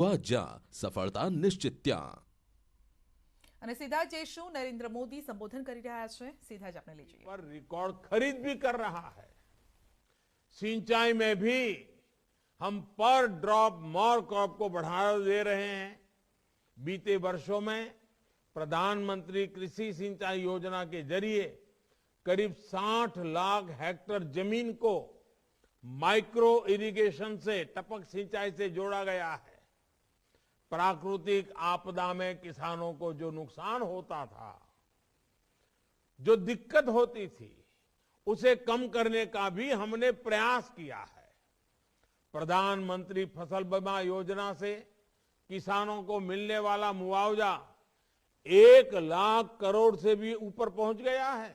જ્યાં સફળતા નિશ્ચિત ત્યાં. અને સીધા જઈશું નરેન્દ્ર મોદી સંબોધન કરી રહ્યા છે, સીધા જ આપણે લઈ જઈએ. पर रिकॉर्ड खरीद भी कर रहा है. सिंचाई में भी हम पर ड्रॉप मोर क्रॉप को बढ़ावा दे रहे हैं. बीते वर्षों में प्रधानमंत्री कृषि सिंचाई योजना के जरिए करीब 60 लाख हेक्टेयर जमीन को माइक्रो इरिगेशन से, टपक सिंचाई से जोड़ा गया है. प्राकृतिक आपदा में किसानों को जो नुकसान होता था, जो दिक्कत होती थी, उसे कम करने का भी हमने प्रयास किया है. प्रधानमंत्री फसल बीमा योजना से किसानों को मिलने वाला मुआवजा 1 लाख करोड़ से भी ऊपर पहुंच गया है.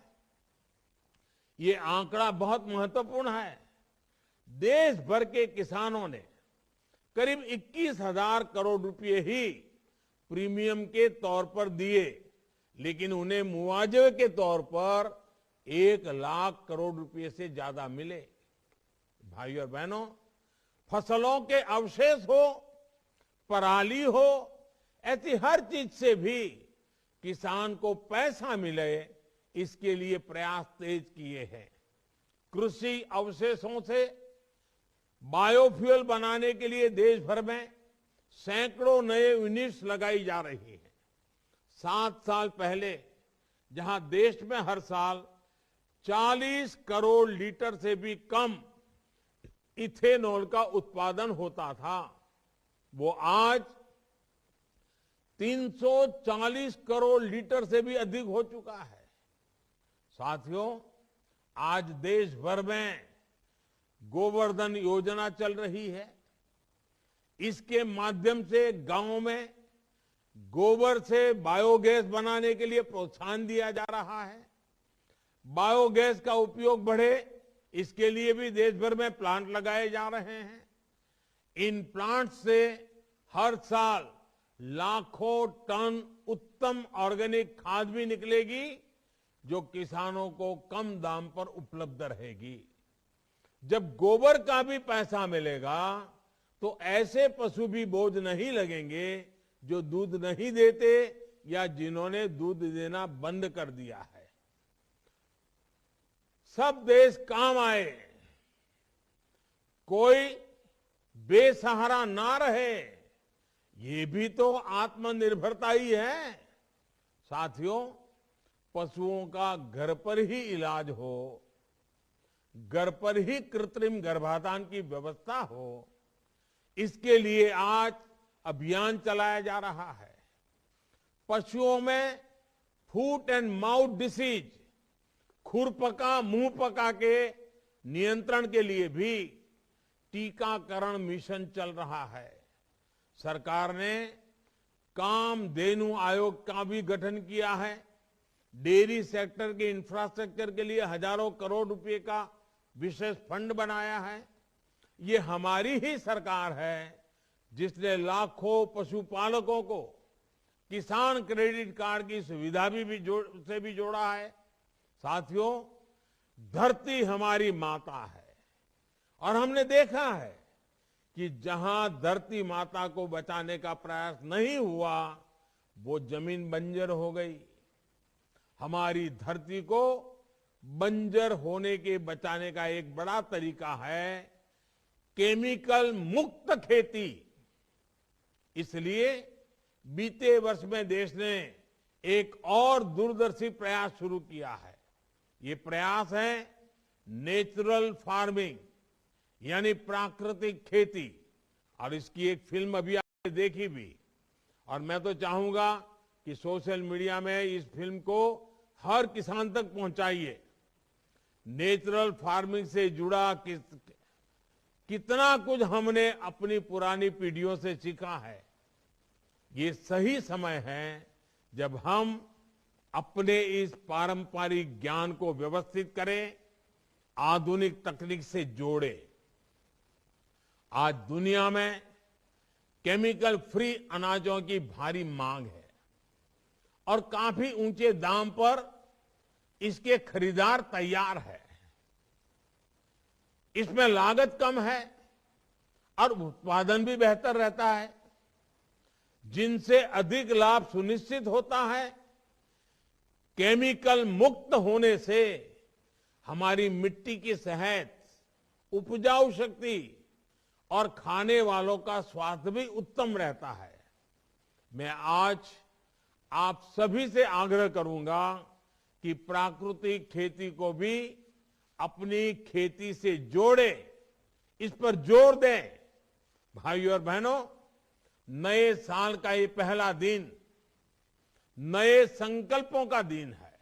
ये आंकड़ा बहुत महत्वपूर्ण है. देश भर के किसानों ने करीब 21,000 करोड़ रुपए ही प्रीमियम के तौर पर दिए, लेकिन उन्हें मुआवजे के तौर पर 1 लाख करोड़ रुपए से ज्यादा मिले. भाइयों और बहनों, फसलों के अवशेष हो, पराली हो, ऐसी हर चीज से भी किसान को पैसा मिले, इसके लिए प्रयास तेज किए हैं. कृषि अवशेषों से बायोफ्यूल बनाने के लिए देश भर में सैकड़ों नए यूनिट्स लगाई जा रही हैं. 7 साल पहले जहां देश में हर साल 40 करोड़ लीटर से भी कम इथेनॉल का उत्पादन होता था, वो आज 340 करोड़ लीटर से भी अधिक हो चुका है. साथियों, आज देश भर में गोवर्धन योजना चल रही है. इसके माध्यम से गांवों में गोबर से बायोगैस बनाने के लिए प्रोत्साहन दिया जा रहा है. बायोगैस का उपयोग बढ़े, इसके लिए भी देश भर में प्लांट लगाए जा रहे हैं. इन प्लांट से हर साल लाखों टन उत्तम ऑर्गेनिक खाद भी निकलेगी, जो किसानों को कम दाम पर उपलब्ध रहेगी. जब गोबर का भी पैसा मिलेगा तो ऐसे पशु भी बोझ नहीं लगेंगे जो दूध नहीं देते या जिन्होंने दूध देना बंद कर दिया है. सब देश काम आए, कोई बेसहारा ना रहे, ये भी तो आत्मनिर्भरता ही है. साथियों, पशुओं का घर पर ही इलाज हो, घर पर ही कृत्रिम गर्भाधान की व्यवस्था हो, इसके लिए आज अभियान चलाया जा रहा है. पशुओं में फूट एंड माउथ डिसीज, खुरपका मुंहपका के नियंत्रण के लिए भी टीकाकरण मिशन चल रहा है. सरकार ने कामधेनु आयोग का भी गठन किया है. डेयरी सेक्टर के इंफ्रास्ट्रक्चर के लिए हजारों करोड़ रुपए का विशेष फंड बनाया है. ये हमारी ही सरकार है जिसने लाखों पशुपालकों को किसान क्रेडिट कार्ड की सुविधा भी जोड़ा है. साथियों, धरती हमारी माता है और हमने देखा है कि जहां धरती माता को बचाने का प्रयास नहीं हुआ, वो जमीन बंजर हो गई. हमारी धरती को बंजर होने के बचाने का एक बड़ा तरीका है केमिकल मुक्त खेती. इसलिए बीते वर्ष में देश ने एक और दूरदर्शी प्रयास शुरू किया है. ये प्रयास है नेचुरल फार्मिंग, यानी प्राकृतिक खेती. और इसकी एक फिल्म अभी आपने देखी भी, और मैं तो चाहूंगा कि सोशल मीडिया में इस फिल्म को हर किसान तक पहुंचाइए. नेचुरल फार्मिंग से जुड़ा कितना कुछ हमने अपनी पुरानी पीढ़ियों से सीखा है. ये सही समय है जब हम अपने इस पारंपरिक ज्ञान को व्यवस्थित करें, आधुनिक तकनीक से जोड़ें. आज दुनिया में केमिकल फ्री अनाजों की भारी मांग है और काफी ऊंचे दाम पर इसके खरीदार तैयार है. इसमें लागत कम है और उत्पादन भी बेहतर रहता है. जिनसे अधिक लाभ सुनिश्चित होता है। केमिकल मुक्त होने से हमारी मिट्टी की सेहत, उपजाऊ शक्ति और खाने वालों का स्वास्थ्य भी उत्तम रहता है। मैं आज आप सभी से आग्रह करूंगा कि प्राकृतिक खेती को भी अपनी खेती से जोड़े, इस पर जोर दें। भाइयों और बहनों, नए साल का ये पहला दिन नए संकल्पों का दिन है।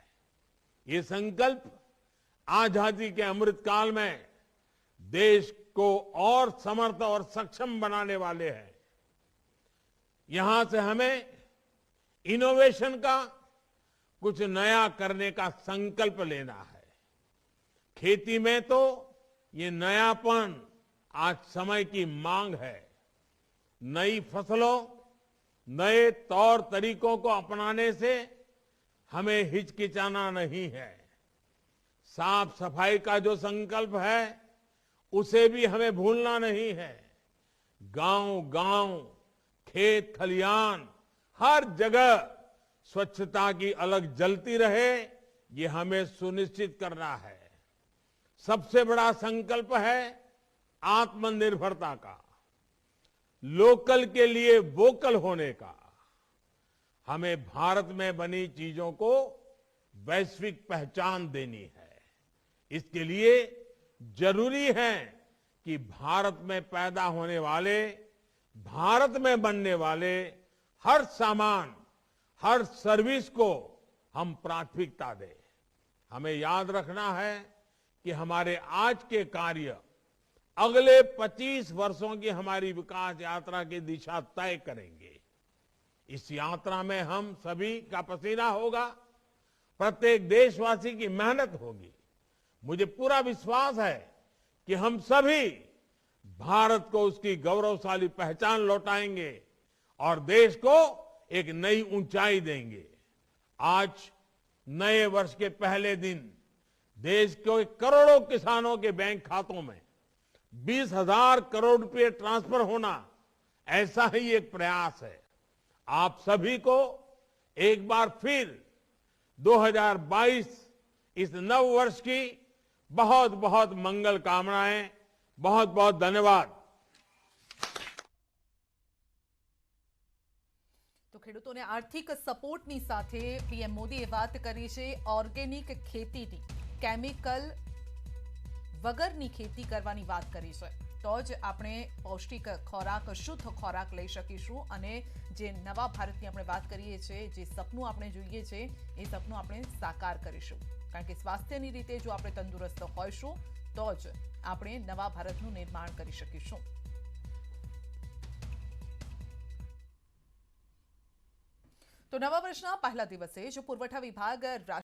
ये संकल्प आजादी के अमृत काल में देश को और समर्थ और सक्षम बनाने वाले हैं। यहां से हमें इनोवेशन का, कुछ नया करने का संकल्प लेना है। खेती में तो ये नयापन आज समय की मांग है। नई फसलों, नए तौर तरीकों को अपनाने से हमें हिचकिचाना नहीं है। साफ सफाई का जो संकल्प है, उसे भी हमें भूलना नहीं है। गांव-गांव, खेत खलियान, हर जगह स्वच्छता की अलग जलती रहे, ये हमें सुनिश्चित करना है। सबसे बड़ा संकल्प है आत्मनिर्भरता का, लोकल के लिए वोकल होने का। हमें भारत में बनी चीजों को वैश्विक पहचान देनी है। इसके लिए जरूरी है कि भारत में पैदा होने वाले, भारत में बनने वाले हर सामान, हर सर्विस को हम प्राथमिकता दें। हमें याद रखना है कि हमारे आज के कार्य अगले 25 वर्षों की हमारी विकास यात्रा की दिशा तय करेंगे। इस यात्रा में हम सभी का पसीना होगा, प्रत्येक देशवासी की मेहनत होगी। मुझे पूरा विश्वास है कि हम सभी भारत को उसकी गौरवशाली पहचान लौटाएंगे और देश को एक नई ऊंचाई देंगे। आज नए वर्ष के पहले दिन देश के करोड़ों किसानों के बैंक खातों में 20,000 करोड़ रुपए ट्रांसफर होना, ऐसा ही एक प्रयास है। आप सभी को एक बार फिर 2022 इस नव वर्ष की बहुत बहुत मंगल कामनाएं। बहुत बहुत धन्यवाद। તો ખેડૂતોને આર્થિક સપોર્ટની સાથે પીએમ મોદીએ વાત કરી છે ઓર્ગેનિક ખેતીની, કેમિકલ વગરની ખેતી કરવાની વાત કરી છે। તો જ આપણે પૌષ્ટિક ખોરાક, શુદ્ધ ખોરાક લઈ શકીશું અને જે નવા ભારતની આપણે વાત કરીએ છીએ, જે સપનું આપણે જોઈએ છે, એ સપનું આપણે સાકાર કરીશું। કારણ કે સ્વાસ્થ્યની રીતે જો આપણે તંદુરસ્ત હોઈશું તો જ આપણે નવા ભારતનું નિર્માણ કરી શકીશું। તો નવા વર્ષના પહેલા દિવસે જો પુરવઠા વિભાગ